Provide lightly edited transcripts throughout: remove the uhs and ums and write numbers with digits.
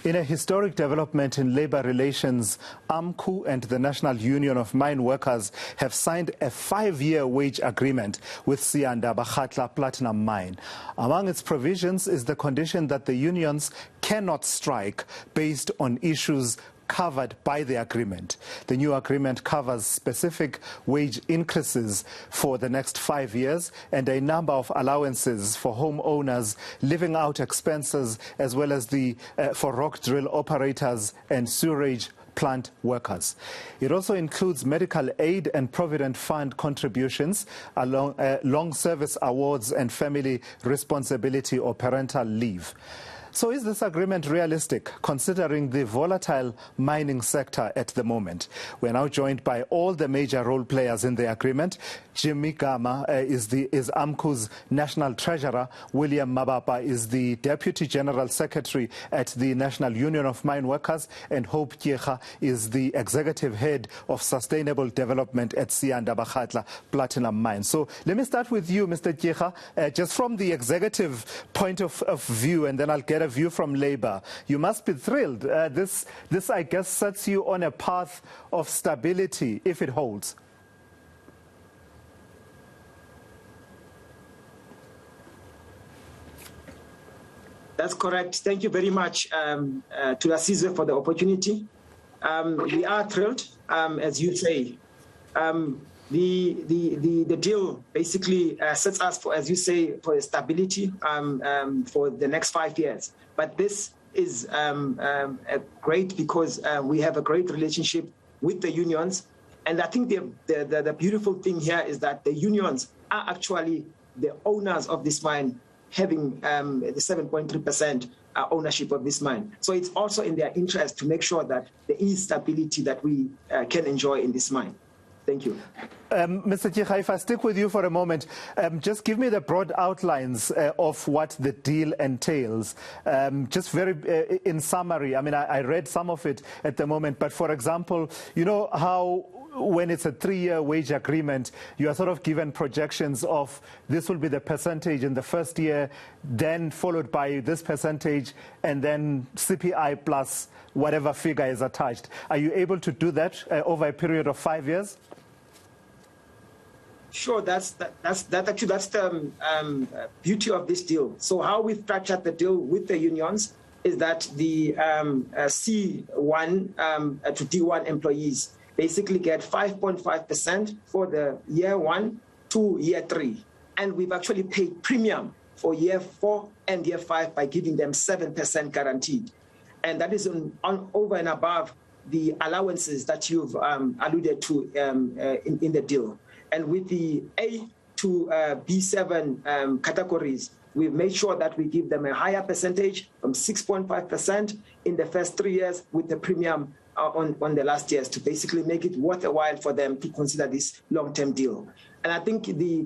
In a historic development in labour relations, Amcu and the National Union of Mine Workers have signed a 5-year wage agreement with Siyanda Bakgatla Platinum Mine. Among its provisions is the condition that the unions cannot strike based on issues covered by the agreement. The new agreement covers specific wage increases for the next 5 years and a number of allowances for homeowners, living out expenses, as well as for rock drill operators and sewerage plant workers. It also includes medical aid and provident fund contributions, along long service awards and family responsibility or parental leave. So is this agreement realistic, considering the volatile mining sector at the moment? We're now joined by all the major role players in the agreement. Gama is Amcu's National Treasurer. William Mabapa is the Deputy General Secretary at the National Union of Mine Workers. And Hope Tyira is the Executive Head of Sustainable Development at Siyanda Bakgatla Platinum Mine. So let me start with you, Mr. Tyira, just from the executive point of view, and then I'll get a view from Labour. You must be thrilled. This, I guess, sets you on a path of stability if it holds. That's correct. Thank you very much to Lasizwe for the opportunity. We are thrilled, as you say. The deal basically sets us for, as you say, for stability for the next 5 years. But this is great because we have a great relationship with the unions. And I think the beautiful thing here is that the unions are actually the owners of this mine, having the 7.3% ownership of this mine. So it's also in their interest to make sure that there is stability that we can enjoy in this mine. Thank you. Mr. Tyira, if I stick with you for a moment, just give me the broad outlines of what the deal entails. Just very in summary, I mean, I read some of it at the moment, but for example, you know how when it's a 3-year wage agreement, you are sort of given projections of this will be the percentage in the first year, then followed by this percentage, and then CPI plus whatever figure is attached. Are you able to do that over a period of 5 years? Sure, that's the beauty of this deal. So how we structured the deal with the unions is that the C1 to D1 employees basically get 5.5% for the year 1 to year 3. And we've actually paid premium for year 4 and year 5 by giving them 7% guaranteed. And that is on over and above the allowances that you've alluded to in the deal. And with the A to B7 categories, we've made sure that we give them a higher percentage from 6.5% in the first 3 years with the premium on the last years to basically make it worth a while for them to consider this long-term deal. And I think the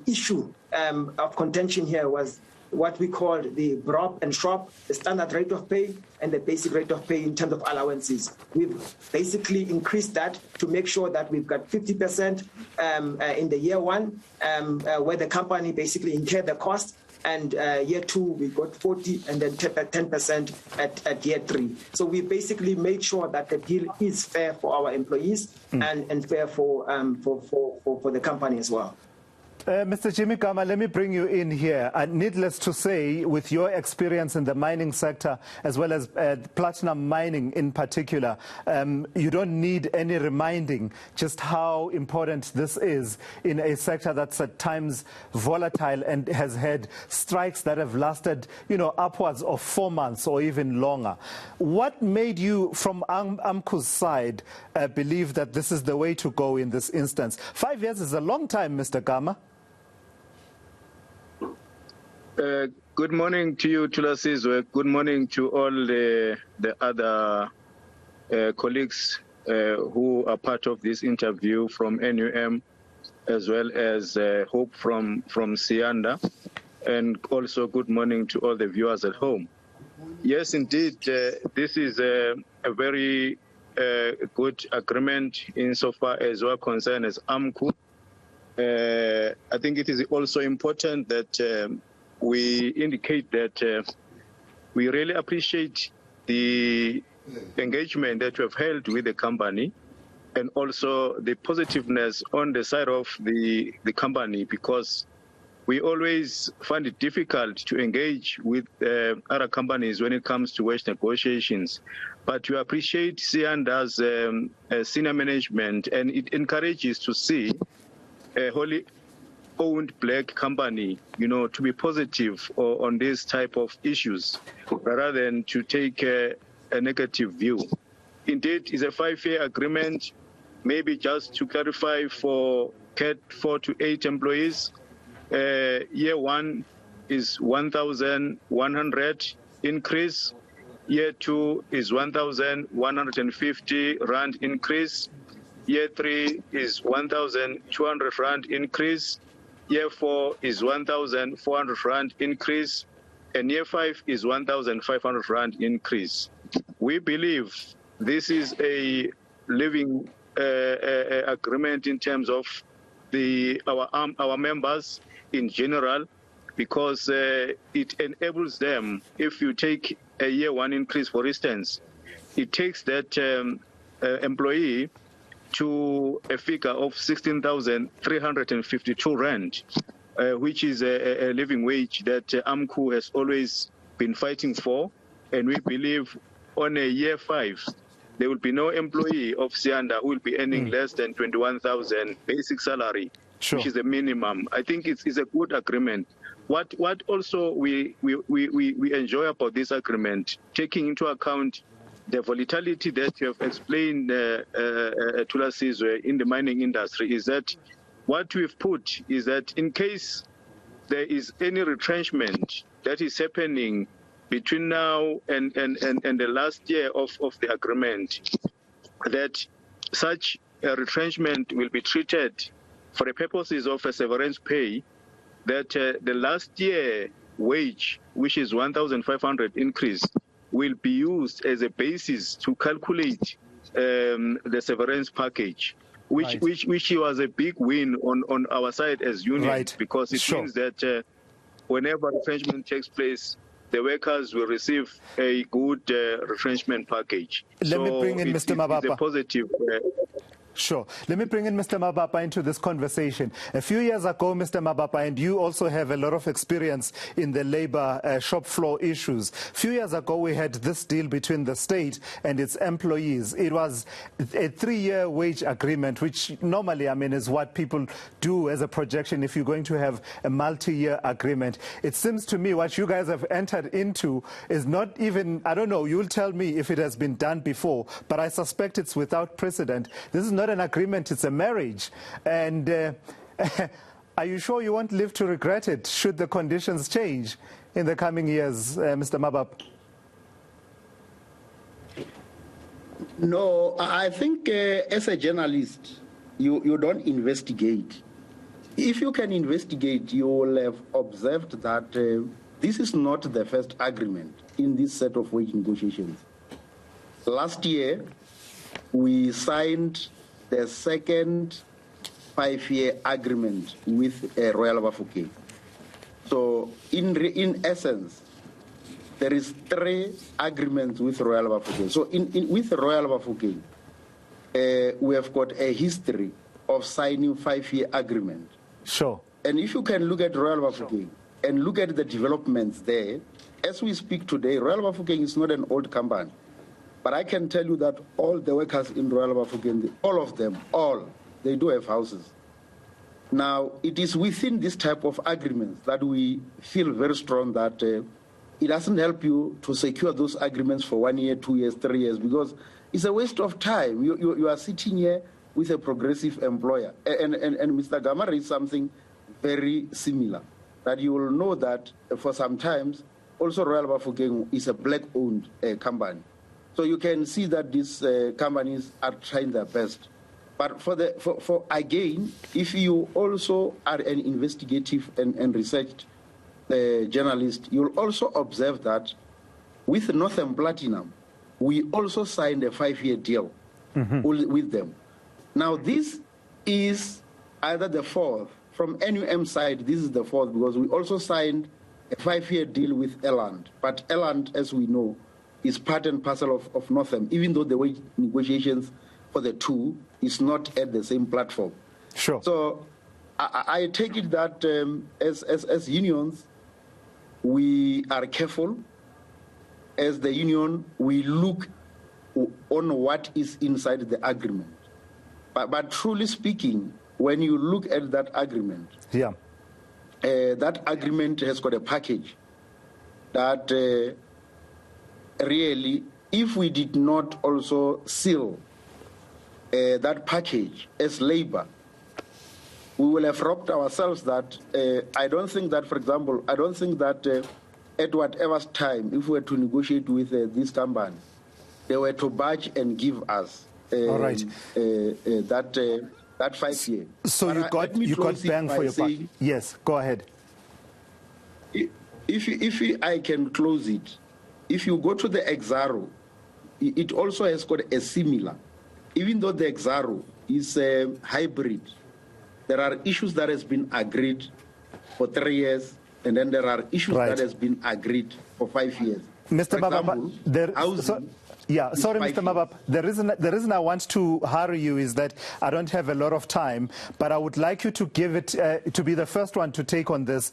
issue of contention here was what we call the BROP and SHROP, the standard rate of pay and the basic rate of pay in terms of allowances. We've basically increased that to make sure that we've got 50% in the year 1, where the company basically incurred the cost, and year 2 we got 40, and then 10% at year 3. So we basically made sure that the deal is fair for our employees and fair for the company as well. Mr. Jimmy Gama, let me bring you in here. Needless to say, with your experience in the mining sector, as well as platinum mining in particular, you don't need any reminding just how important this is in a sector that's at times volatile and has had strikes that have lasted, you know, upwards of 4 months or even longer. What made you, from Amcu's side, believe that this is the way to go in this instance? 5 years is a long time, Mr. Gama. Good morning to you, Lasizwe. Good morning to all the other colleagues who are part of this interview from NUM, as well as Hope from Siyanda, and also good morning to all the viewers at home. Yes, indeed, this is a very good agreement insofar as we're concerned as Amcu. I think it is also important that we indicate that we really appreciate the engagement that we have held with the company, and also the positiveness on the side of the company, because we always find it difficult to engage with other companies when it comes to wage negotiations. But we appreciate Siyanda's senior management, and it encourages to see a wholly owned black company, to be positive on this type of issues, rather than to take a negative view. Indeed, it's a 5-year agreement. Maybe just to clarify for CAT 4 to 8 employees, year 1 is 1,100 increase. Year 2 is 1,150 rand increase. Year 3 is 1,200 rand increase. Year 4 is 1,400 rand increase. And year 5 is 1,500 rand increase. We believe this is a living agreement in terms of our members in general, because it enables them. If you take a year 1 increase, for instance, it takes that employee to a figure of 16,352 rand, which is a living wage that Amcu has always been fighting for. And we believe on a year 5, there will be no employee of Siyanda who will be earning less than 21,000 basic salary, which is the minimum. I think it's a good agreement. What also we enjoy about this agreement, taking into account the volatility that you have explained, Tula Sizwe, in the mining industry, is that what we've put is that in case there is any retrenchment that is happening between now and the last year of the agreement, that such a retrenchment will be treated for the purposes of a severance pay, that the last year wage, which is 1,500 increase, will be used as a basis to calculate the severance package, which was a big win on our side as union, because it means that whenever retrenchment takes place, the workers will receive a good retrenchment package. Let me bring in Mr. Mabapa. It's a positive. Sure. Let me bring in Mr. Mabapa into this conversation. A few years ago, Mr. Mabapa, and you also have a lot of experience in the labor shop floor issues. A few years ago, we had this deal between the state and its employees. It was a 3-year wage agreement, which normally, is what people do as a projection if you're going to have a multi-year agreement. It seems to me what you guys have entered into is not even, I don't know, you'll tell me if it has been done before, but I suspect it's without precedent. This is not an agreement, it's a marriage. And are you sure you won't live to regret it should the conditions change in the coming years, Mr. Mabapa? No, I think as a journalist, you don't investigate. If you can investigate, you will have observed that this is not the first agreement in this set of wage negotiations. Last year, we signed the second 5-year agreement with Royal Bafokeng. So in essence, there is 3 agreements with Royal Bafokeng. So with Royal Bafokeng, we have got a history of signing 5-year agreement. Sure. And if you can look at Royal Bafokeng and look at the developments there, as we speak today, Royal Bafokeng is not an old company. But I can tell you that all the workers in Royal Bafokeng, all of them, they do have houses. Now, it is within this type of agreements that we feel very strong that it doesn't help you to secure those agreements for 1 year, 2 years, 3 years, because it's a waste of time. You are sitting here with a progressive employer. And Mr. Gama raised something very similar, that you will know that for some times, also Royal Bafokeng is a black-owned company. So you can see that these companies are trying their best. But for again, if you also are an investigative and research journalist, you'll also observe that with Northern Platinum, we also signed a 5-year deal with them. Now, this is either the 4th. From NUM side, this is the 4th, because we also signed a 5-year deal with Eland. But Eland, as we know, is part and parcel of Northam, even though the wage negotiations for the two is not at the same platform. Sure. So I take it that as unions, we are careful. As the union, we look on what is inside the agreement. But truly speaking, when you look at that agreement, that agreement has got a package that really, if we did not also seal that package as labor, we will have robbed ourselves that I don't think that, for example, I don't think that at whatever time, if we were to negotiate with this company, they were to budge and give us all right. that 5 year. So but you got bang for your buck. Yes, go ahead. If I can close it, if you go to the Exaro, it also has got a similar. Even though the Exaro is a hybrid, there are issues that has been agreed for 3 years, and then there are issues that has been agreed for 5 years. Mr. Mabapa, sorry, Mr. Mabapa. The reason I want to hurry you is that I don't have a lot of time, but I would like you to give it to be the first one to take on this.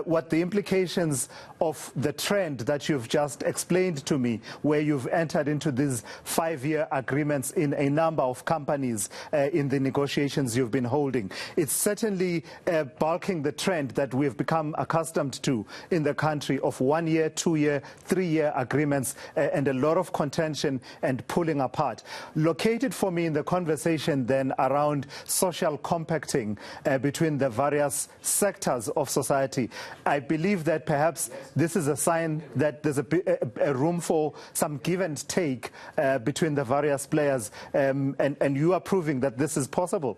What the implications of the trend that you've just explained to me, where you've entered into these 5-year agreements in a number of companies in the negotiations you've been holding. It's certainly bulking the trend that we've become accustomed to in the country of 1 year, 2 year, 3 year agreements and a lot of contention and pulling apart. Located for me in the conversation then around social compacting between the various sectors of society, I believe that perhaps this is a sign that there's a room for some give and take between the various players, and you are proving that this is possible.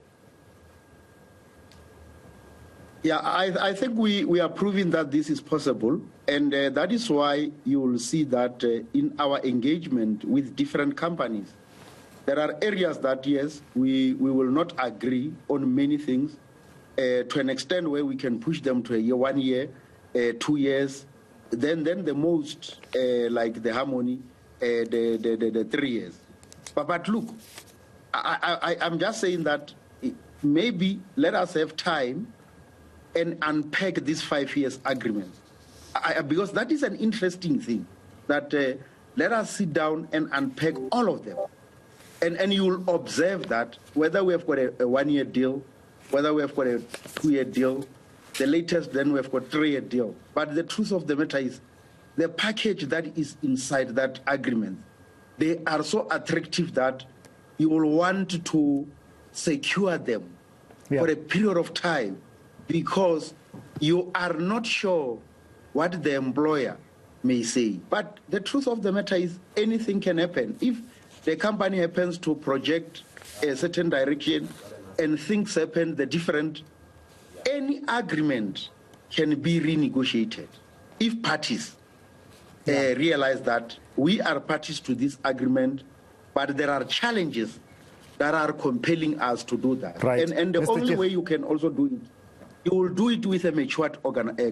Yeah, I think we are proving that this is possible, and that is why you will see that in our engagement with different companies, there are areas that, yes, we will not agree on many things to an extent where we can push them to a year, 1 year, 2 years, then the most, like the harmony, the 3 years. But look, I'm just saying that maybe let us have time and unpack this 5 years agreement. Because that is an interesting thing, that let us sit down and unpack all of them. And you will observe that whether we have got a 1 year deal, whether we have got a 2 year deal, the latest then we have got 3 year deal. But the truth of the matter is the package that is inside that agreement, they are so attractive that you will want to secure them for a period of time, because you are not sure what the employer may say. But the truth of the matter is anything can happen. If the company happens to project a certain direction and things happen, any agreement can be renegotiated if parties realize that we are parties to this agreement, but there are challenges that are compelling us to do that. Right. And the only way you can also do it, you will do it with a matured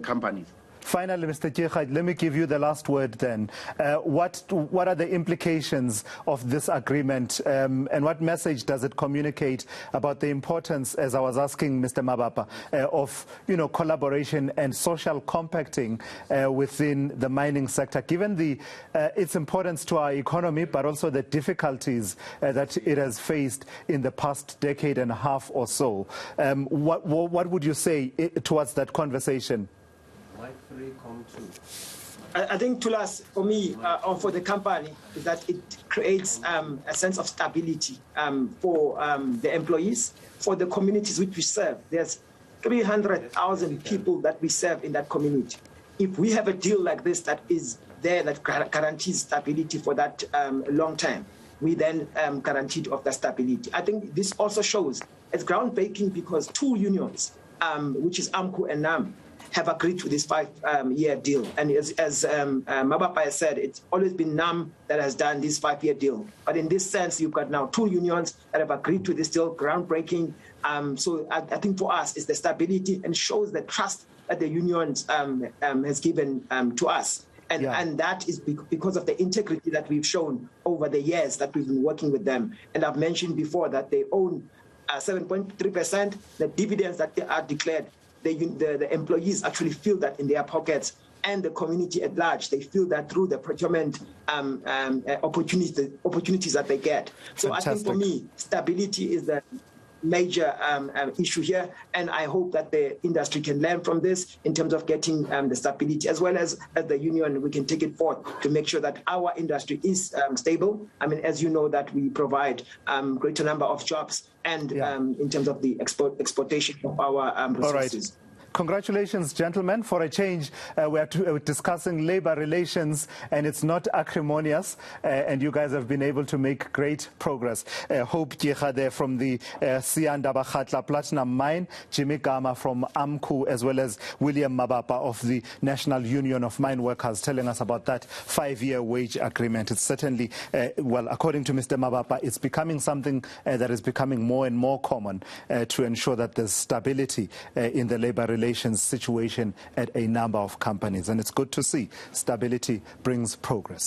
companies. Finally, Mr. Tyira, let me give you the last word then. What are the implications of this agreement, and what message does it communicate about the importance, as I was asking Mr. Mabapa, of collaboration and social compacting within the mining sector, given its importance to our economy, but also the difficulties that it has faced in the past decade and a half or so? What would you say towards that conversation? I think, Tulas, for me, or for the company, is that it creates a sense of stability for the employees, for the communities which we serve. There's 300,000 people that we serve in that community. If we have a deal like this that is there, that guarantees stability for that long time, we then guaranteed of the stability. I think this also shows it's groundbreaking because two unions, which is Amcu and NUM, have agreed to this 5-year deal. And as Mabapa has said, it's always been NUM that has done this 5-year deal. But in this sense, you've got now two unions that have agreed to this deal, groundbreaking. So I think for us, it's the stability and shows the trust that the unions has given to us. And that is because of the integrity that we've shown over the years that we've been working with them. And I've mentioned before that they own 7.3%. The dividends that they are declared, the employees actually feel that in their pockets, and the community at large, they feel that through the procurement opportunities that they get. So fantastic. I think for me, stability is the major issue here, and I hope that the industry can learn from this in terms of getting the stability, as well as the union. We can take it forth to make sure that our industry is stable. I mean, as you know, that we provide greater number of jobs, and in terms of the exportation of our resources. Congratulations, gentlemen. For a change, we're discussing labor relations, and it's not acrimonious, and you guys have been able to make great progress. Hope Tyira there from the Siyanda Bakgatla Platinum Mine, Jimmy Gama from Amcu, as well as William Mabapa of the National Union of Mine Workers, telling us about that 5-year wage agreement. It's certainly, well, according to Mr. Mabapa, it's becoming something that is becoming more and more common to ensure that there's stability in the labor relations situation at a number of companies. And it's good to see stability brings progress.